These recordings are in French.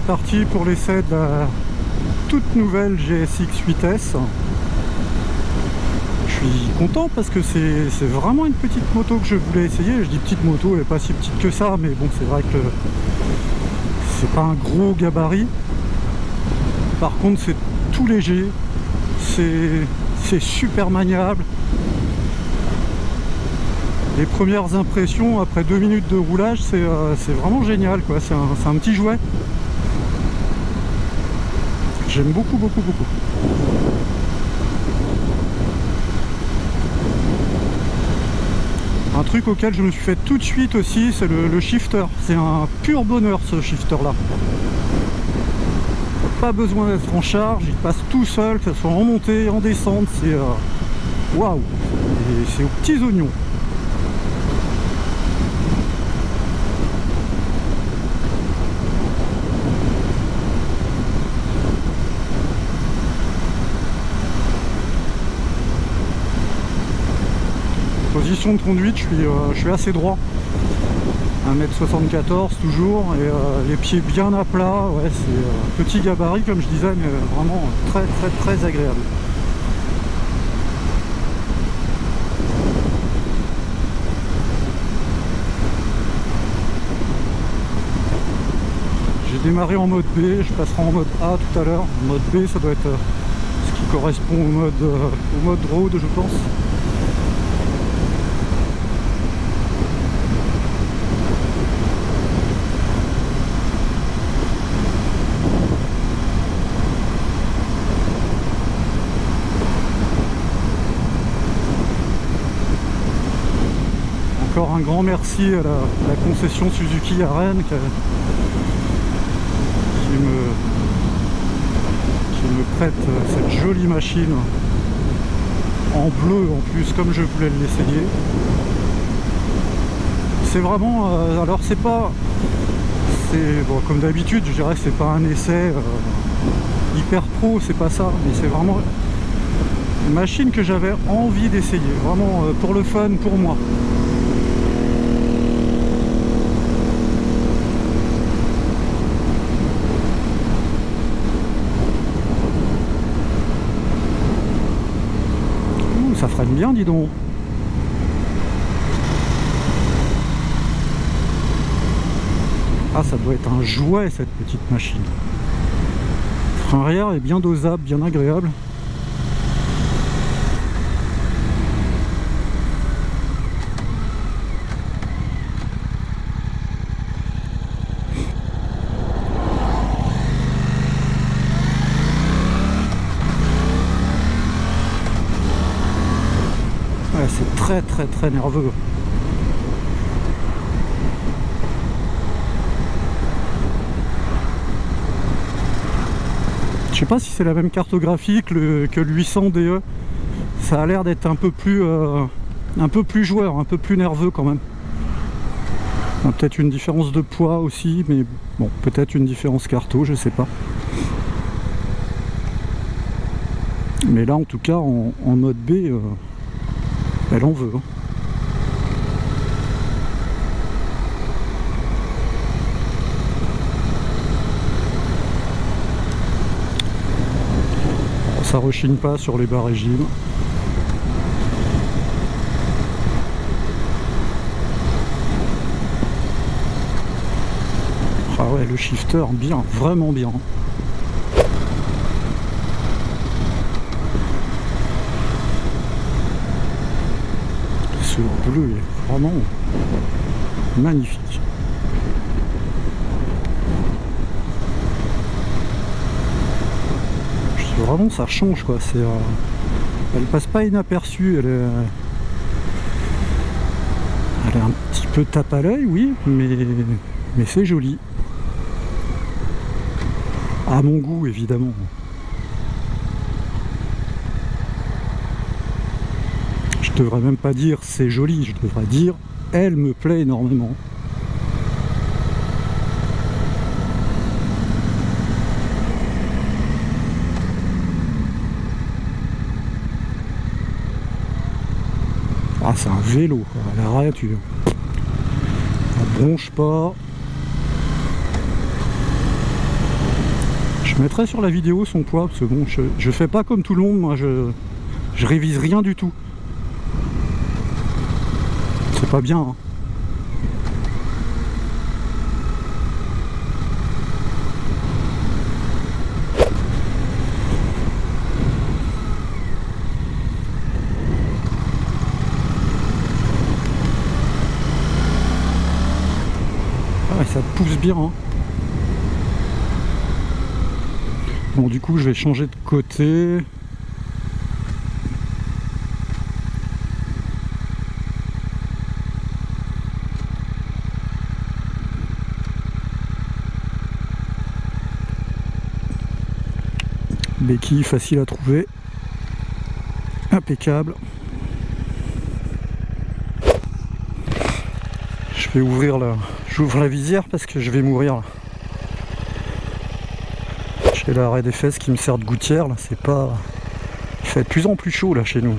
c'est parti pour l'essai de la toute nouvelle GSX 8S. Je suis content parce que c'est vraiment une petite moto que je voulais essayer. Je dis petite moto, elle n'est pas si petite que ça, mais bon, c'est vrai que c'est pas un gros gabarit. Par contre, c'est tout léger, c'est super maniable. Les premières impressions après 2 minutes de roulage, c'est vraiment génial, quoi. C'est un petit jouet. J'aime beaucoup, beaucoup, beaucoup. Un truc auquel je me suis fait tout de suite aussi, c'est le shifter. C'est un pur bonheur, ce shifter là. Pas besoin d'être en charge, il passe tout seul, que ce soit en montée, en descente, c'est waouh. Et c'est aux petits oignons. Position de conduite, je suis assez droit. 1m74 toujours, et les pieds bien à plat. Ouais, c'est petit gabarit comme je disais, mais vraiment très très très agréable. J'ai démarré en mode B, je passerai en mode A tout à l'heure. Mode B, ça doit être ce qui correspond au mode road, je pense. Encore un grand merci à la concession Suzuki à Rennes qui me prête cette jolie machine en bleu en plus, comme je voulais l'essayer. C'est vraiment alors c'est pas, c'est bon, comme d'habitude, je dirais que c'est pas un essai hyper pro, c'est pas ça, mais c'est vraiment une machine que j'avais envie d'essayer, vraiment pour le fun, pour moi. Ça freine bien, dis donc. Ah, ça doit être un jouet, cette petite machine. Le frein arrière est bien dosable, bien agréable. C'est très très très nerveux. Je sais pas si c'est la même cartographie que le 800 DE. Ça a l'air d'être un peu plus joueur, un peu plus nerveux quand même. Peut-être une différence de poids aussi, mais bon, peut-être une différence carto, je sais pas. Mais là en tout cas en mode B, elle en veut. Ça rechigne pas sur les bas régimes. Ah ouais, le shifter, bien, vraiment bien. Ce bleu est vraiment magnifique. Vraiment, ça change quoi. Elle passe pas inaperçue. Elle est un petit peu tape à l'œil, oui, mais c'est joli. À mon goût, évidemment. Je devrais même pas dire c'est joli, je devrais dire elle me plaît énormément. Ah, c'est un vélo, quoi. À l'arrêt, tu bronches pas. Je mettrai sur la vidéo son poids, parce que bon, je fais pas comme tout le monde, moi je révise rien du tout. C'est pas bien, hein. Ah, ça pousse bien, hein. Bon, du coup je vais changer de côté. Béquille facile à trouver, impeccable. Je vais ouvrir là, j'ouvre la visière parce que je vais mourir là. J'ai l'arrêt des fesses qui me sert de gouttière là, c'est pas... Il fait de plus en plus chaud là chez nous.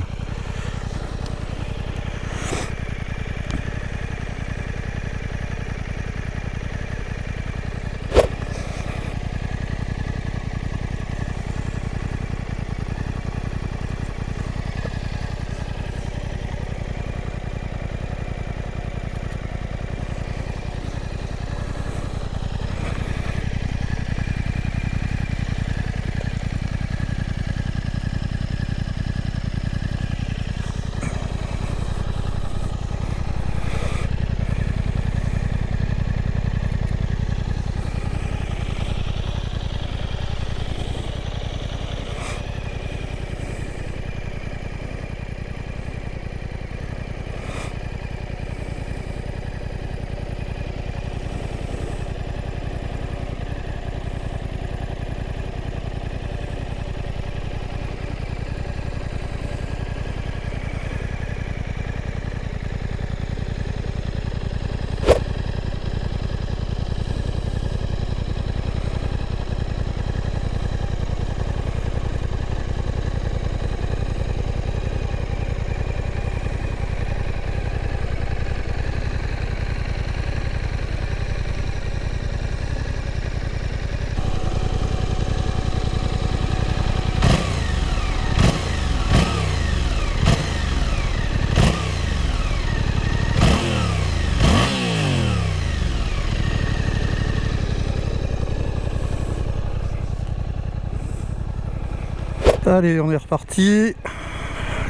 Allez, on est reparti.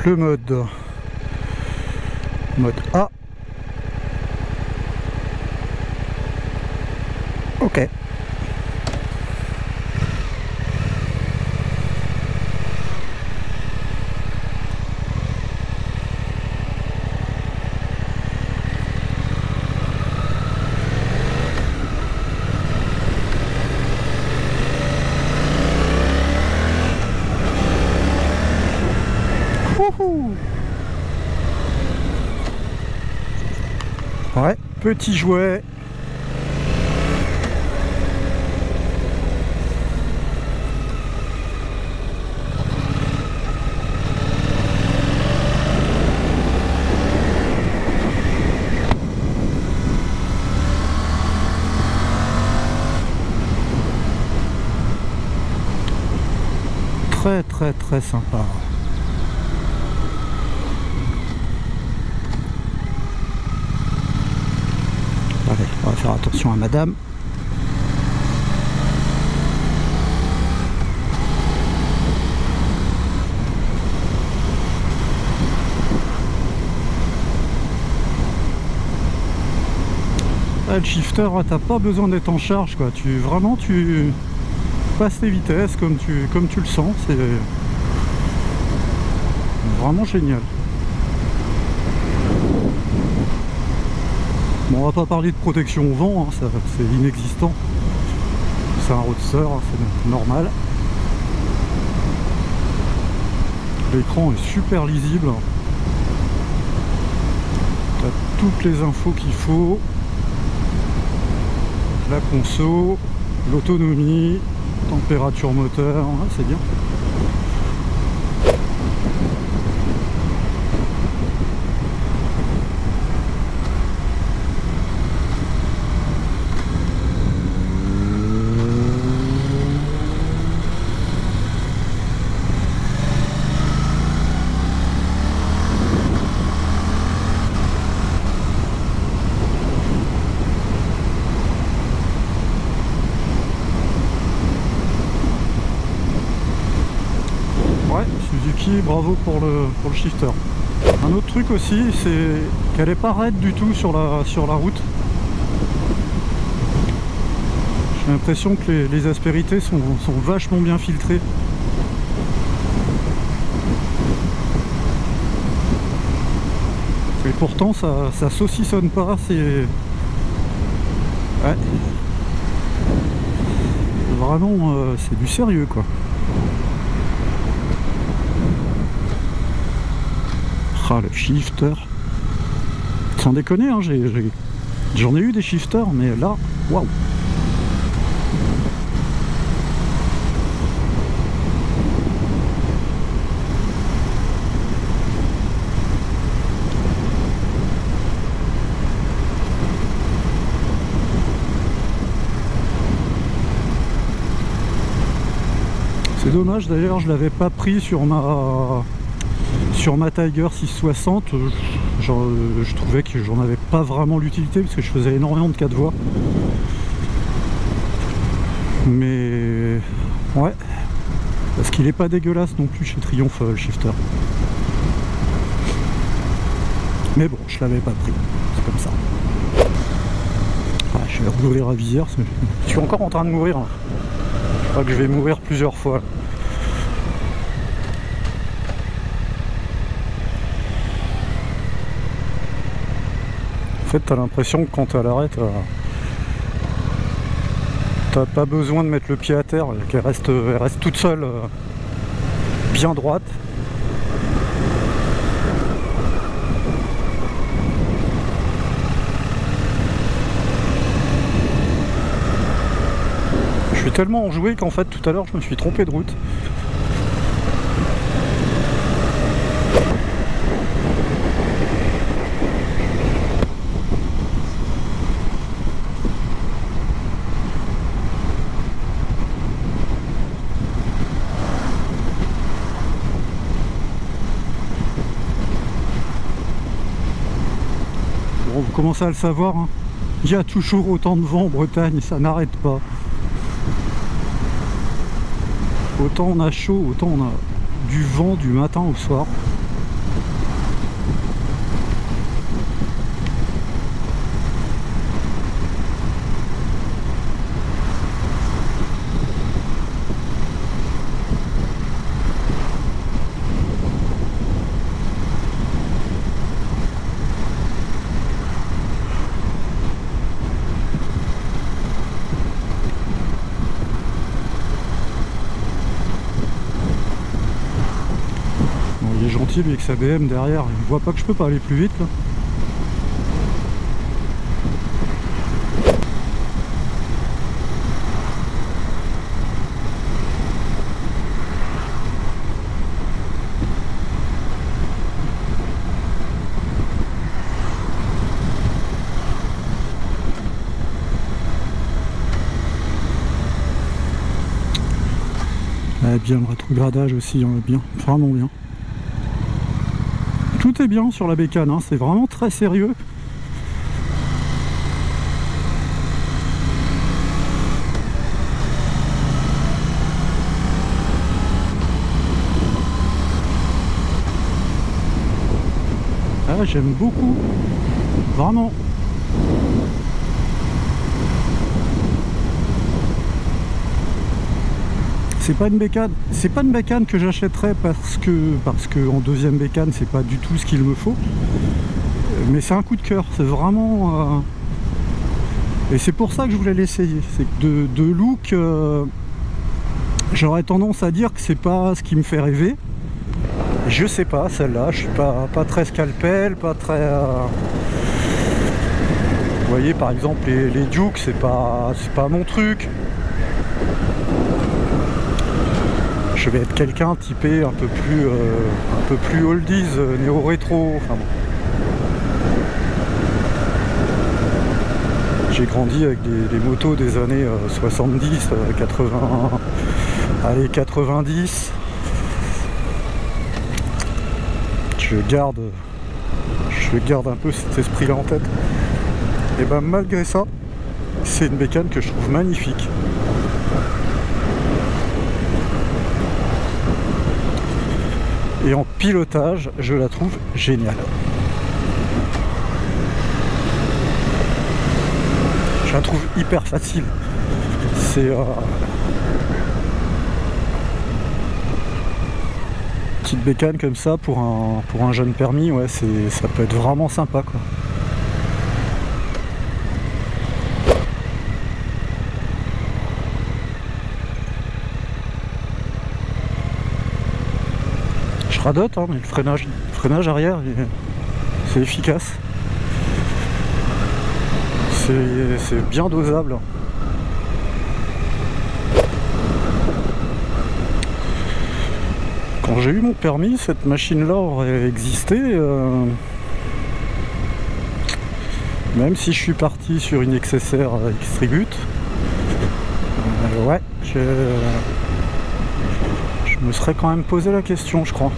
Le mode A. Ok. Ouais, petit jouet. Très très très sympa. Allez, on va faire attention à madame. Ah, le shifter, t'as pas besoin d'être en charge, quoi. Tu passes les vitesses comme tu le sens. C'est vraiment génial. Bon, on va pas parler de protection au vent, hein, c'est inexistant. C'est un roadster, hein, c'est normal. L'écran est super lisible. T'as toutes les infos qu'il faut. La conso, l'autonomie, température moteur, hein, c'est bien. bravo pour le shifter. Un autre truc aussi, c'est qu'elle n'est pas raide du tout sur la route. J'ai l'impression que les aspérités sont vachement bien filtrées. Et pourtant ça saucissonne pas, c'est... Ouais. Vraiment, c'est du sérieux quoi. Ah, le shifter. Sans déconner, hein, j'en ai eu des shifters, mais là, waouh. C'est dommage d'ailleurs, je l'avais pas pris sur ma Tiger 660. Je trouvais que j'en avais pas vraiment l'utilité parce que je faisais énormément de 4 voies. Mais ouais, parce qu'il est pas dégueulasse non plus chez Triumph le shifter. Mais bon, je l'avais pas pris, c'est comme ça. Ah, je vais rouvrir la visière, je suis encore en train de mourir là. Je crois que je vais mourir plusieurs fois là. En fait, t'as l'impression que quand t'es à l'arrêt, t'as pas besoin de mettre le pied à terre, qu'elle reste toute seule, bien droite. Je suis tellement enjoué qu'en fait tout à l'heure je me suis trompé de route. Bon, vous commencez à le savoir, hein. Il y a toujours autant de vent en Bretagne, ça n'arrête pas. Autant on a chaud, autant on a du vent du matin au soir. Il est gentil lui avec sa BM derrière, il voit pas que je peux pas aller plus vite là. Ah, bien le rétrogradage aussi, hein, bien, vraiment bien. Tout est bien sur la bécane, hein, c'est vraiment très sérieux. Ah, j'aime beaucoup, vraiment. C'est pas une bécane que j'achèterais parce que en deuxième bécane c'est pas du tout ce qu'il me faut. Mais c'est un coup de cœur, c'est vraiment et c'est pour ça que je voulais l'essayer. C'est que de look, j'aurais tendance à dire que c'est pas ce qui me fait rêver. Je sais pas, celle-là, je suis pas très scalpel, pas très. Vous voyez par exemple les Duke, c'est pas mon truc. Je vais être quelqu'un typé un peu plus oldies, néo-rétro, enfin bon. J'ai grandi avec des motos des années 70, 80, allez 90. Je garde un peu cet esprit-là en tête. Et ben malgré ça, c'est une bécane que je trouve magnifique. Et en pilotage, je la trouve géniale. Je la trouve hyper facile. C'est petite bécane comme ça pour un jeune permis, ouais, ça peut être vraiment sympa quoi. Je radote, hein, mais le freinage arrière, c'est efficace. C'est bien dosable. Quand j'ai eu mon permis, cette machine-là aurait existé. Même si je suis parti sur une XSR Xtribute, ouais, je me serais quand même posé la question, je crois.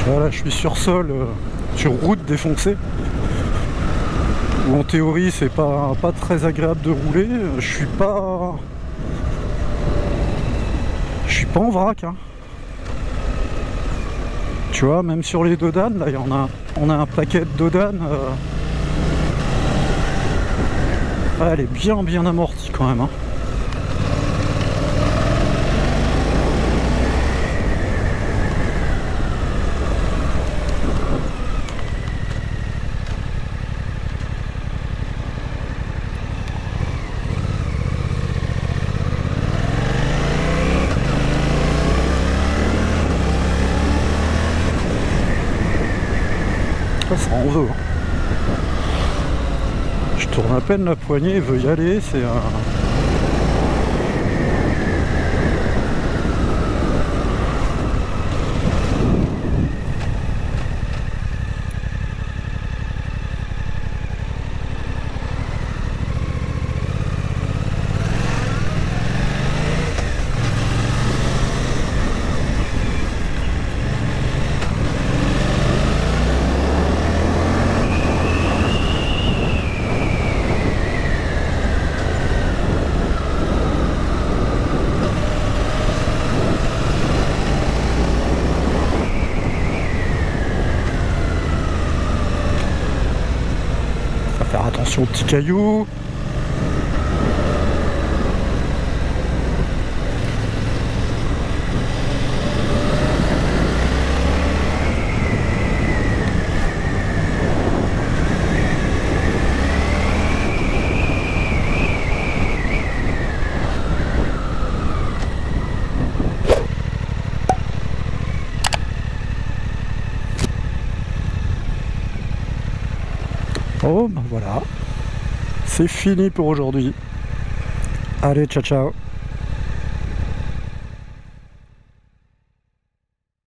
Voilà, je suis sur sol, sur route défoncée, où en théorie c'est pas très agréable de rouler. Je suis pas en vrac, hein. Tu vois, même sur les dodanes, là on a un paquet de dodanes. Ouais, elle est bien amortie quand même, hein. Ça en veut. Je tourne à peine la poignée, il veut y aller, c'est un... Faire attention aux petits cailloux. Oh ben voilà, c'est fini pour aujourd'hui. Allez, ciao ciao.